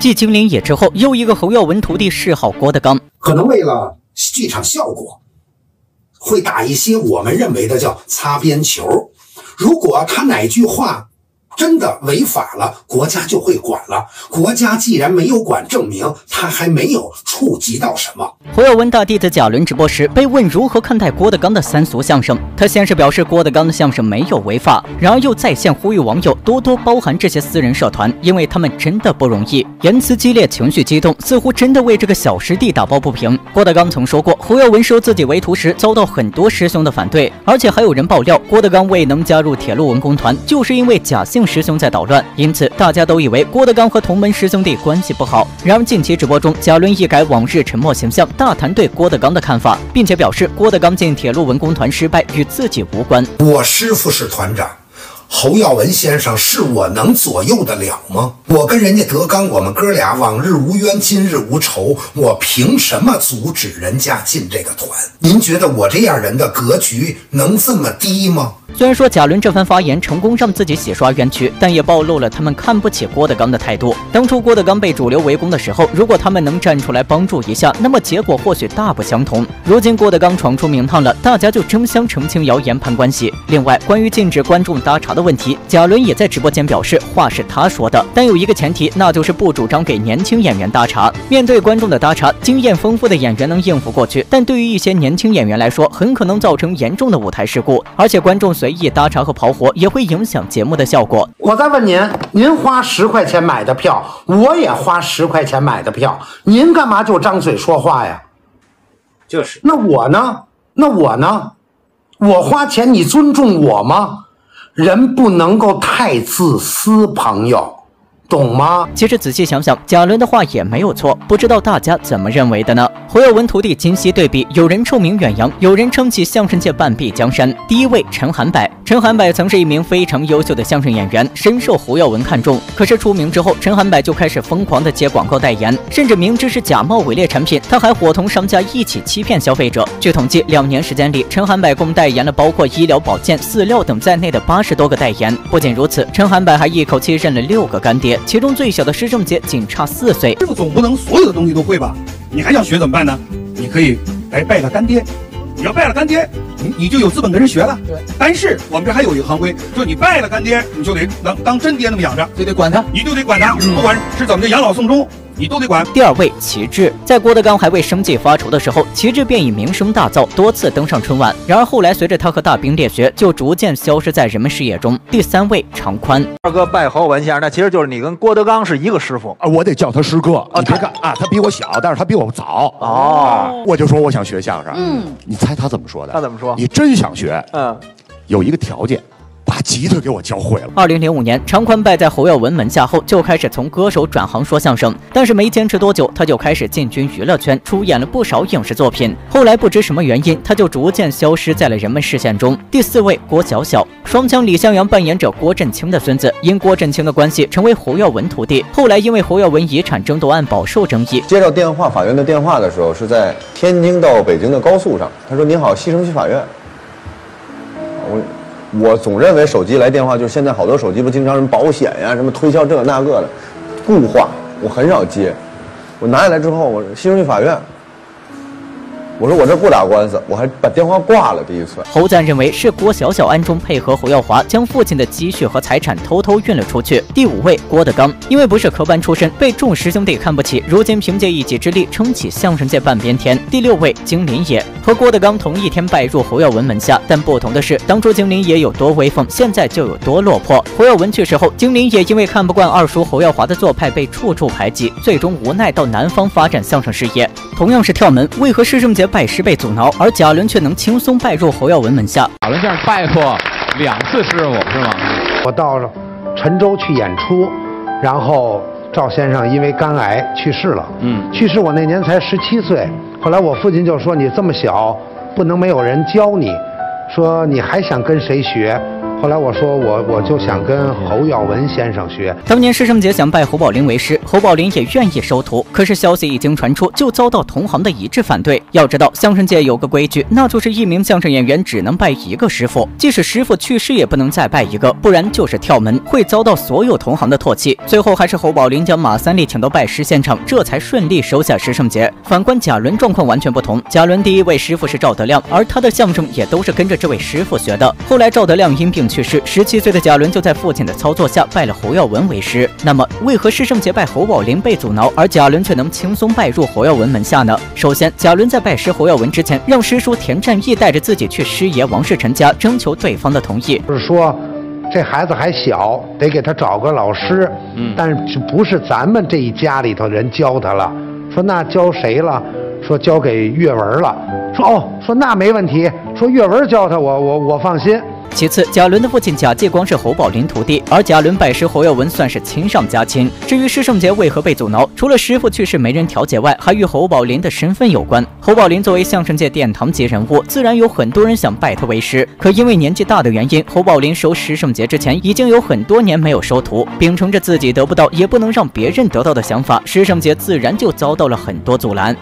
继金陵野之后，又一个侯耀文徒弟示好郭德纲，可能为了剧场效果，会打一些我们认为的叫擦边球。如果他哪句话真的违法了，国家就会管了。国家既然没有管，证明他还没有触及到什么。侯耀文大弟子贾伦直播时被问如何看待郭德纲的三俗相声，他先是表示郭德纲的相声没有违法，然而又在线呼吁网友多多包涵这些私人社团，因为他们真的不容易。言辞激烈，情绪激动，似乎真的为这个小师弟打抱不平。郭德纲曾说过，侯耀文收自己为徒时遭到很多师兄的反对，而且还有人爆料郭德纲未能加入铁路文工团，就是因为贾姓师兄在捣乱，因此大家都以为郭德纲和同门师兄弟关系不好。然而近期直播中，贾伦一改往日沉默形象，大谈对郭德纲的看法，并且表示郭德纲进铁路文工团失败与自己无关。我师父是团长，侯耀文先生是我能左右得了吗？我跟人家德纲，我们哥俩往日无冤，今日无仇，我凭什么阻止人家进这个团？您觉得我这样人的格局能这么低吗？虽然说贾伦这番发言成功让自己洗刷冤屈，但也暴露了他们看不起郭德纲的态度。当初郭德纲被主流围攻的时候，如果他们能站出来帮助一下，那么结果或许大不相同。如今郭德纲闯出名堂了，大家就争相澄清谣言攀关系。另外，关于禁止观众搭茬的问题，贾伦也在直播间表示，话是他说的，但有一个前提，那就是不主张给年轻演员搭茬。面对观众的搭茬，经验丰富的演员能应付过去，但对于一些年轻演员来说，很可能造成严重的舞台事故，而且观众随意搭茬和跑火也会影响节目的效果。我再问您，您花10块钱买的票，我也花10块钱买的票，您干嘛就张嘴说话呀？就是。那我呢？我花钱，你尊重我吗？人不能够太自私，朋友。懂吗？其实仔细想想，贾伦的话也没有错，不知道大家怎么认为的呢？侯耀文徒弟今昔对比，有人臭名远扬，有人称其相声界半壁江山。第一位陈涵柏，陈涵柏曾是一名非常优秀的相声演员，深受侯耀文看重。可是出名之后，陈涵柏就开始疯狂的接广告代言，甚至明知是假冒伪劣产品，他还伙同商家一起欺骗消费者。据统计，2年时间里，陈涵柏共代言了包括医疗保健、饲料等在内的80多个代言。不仅如此，陈涵柏还一口气认了6个干爹。其中最小的施正杰仅差4岁。师傅总不能所有的东西都会吧？你还想学怎么办呢？你可以来拜个干爹，你要拜了干爹，你就有资本跟人学了。对。但是我们这还有一个行规，说你拜了干爹，你就得当真爹那么养着，就得管他，你就得管他，不管是怎么的养老送终。你都得管。第2位齐志，在郭德纲还为生计发愁的时候，齐志便已名声大噪，多次登上春晚。然而后来随着他和大兵列学，就逐渐消失在人们视野中。第3位常宽，二哥拜侯耀文先生，那其实就是你跟郭德纲是一个师傅啊，我得叫他师哥。你别看啊，他比我小，但是他比我早哦。我就说我想学相声，你猜他怎么说的？他怎么说？你真想学？有一个条件。把吉他给我教会了。2005年，常宽拜在侯耀文门下后，就开始从歌手转行说相声，但是没坚持多久，他就开始进军娱乐圈，出演了不少影视作品。后来不知什么原因，他就逐渐消失在了人们视线中。第4位郭小小，双枪李向阳扮演者郭振清的孙子，因郭振清的关系成为侯耀文徒弟。后来因为侯耀文遗产争夺案饱受争议，接到法院的电话的时候，是在天津到北京的高速上。他说：“您好，西城区法院。”我总认为手机来电话就是现在好多手机不经常什么保险呀、什么推销这个那个的，固话，我很少接。我拿下来之后，我西城区法院，我说我这不打官司，我还把电话挂了。第一次，侯赞认为是郭小小暗中配合侯耀华，将父亲的积蓄和财产偷偷运了出去。第5位郭德纲，因为不是科班出身，被众师兄弟看不起，如今凭借一己之力撑起相声界半边天。第6位金林野，和郭德纲同一天拜入侯耀文门下，但不同的是，当初金林野有多威风，现在就有多落魄。侯耀文去世后，金林野因为看不惯二叔侯耀华的做派，被处处排挤，最终无奈到南方发展相声事业。同样是跳门，为何施正杰拜师被阻挠，而贾伦却能轻松拜入侯耀文门下？贾伦这样拜过2次师傅是吗？我到陈州去演出，然后赵先生因为肝癌去世了。去世我那年才17岁。后来我父亲就说：“你这么小，不能没有人教你。说你还想跟谁学？后来我说我就想跟侯耀文先生学。当年施圣杰想拜侯宝林为师，侯宝林也愿意收徒，可是消息一经传出，就遭到同行的一致反对。要知道，相声界有个规矩，那就是一名相声演员只能拜一个师傅，即使师傅去世也不能再拜一个，不然就是跳门，会遭到所有同行的唾弃。最后还是侯宝林将马三立请到拜师现场，这才顺利收下施圣杰。反观贾伦状况完全不同，贾伦第一位师傅是赵德亮，而他的相声也都是跟着这位师傅学的。后来赵德亮因病去世，17岁的贾伦就在父亲的操作下拜了侯耀文为师。那么为何施圣杰拜侯宝林被阻挠，而贾伦却能轻松拜入侯耀文门下呢？首先，贾伦在拜师侯耀文之前，让师叔田占义带着自己去师爷王世臣家征求对方的同意。就是说，这孩子还小，得给他找个老师。但是不是咱们这一家里头人教他了？说那教谁了？说交给岳文了。说那没问题。说岳文教他，我放心。其次，贾伦的父亲贾继光是侯宝林徒弟，而贾伦拜师侯耀文算是亲上加亲。至于施圣杰为何被阻挠，除了师傅去世没人调解外，还与侯宝林的身份有关。侯宝林作为相声界殿堂级人物，自然有很多人想拜他为师，可因为年纪大的原因，侯宝林收施圣杰之前已经有很多年没有收徒，秉承着自己得不到也不能让别人得到的想法，施圣杰自然就遭到了很多阻拦。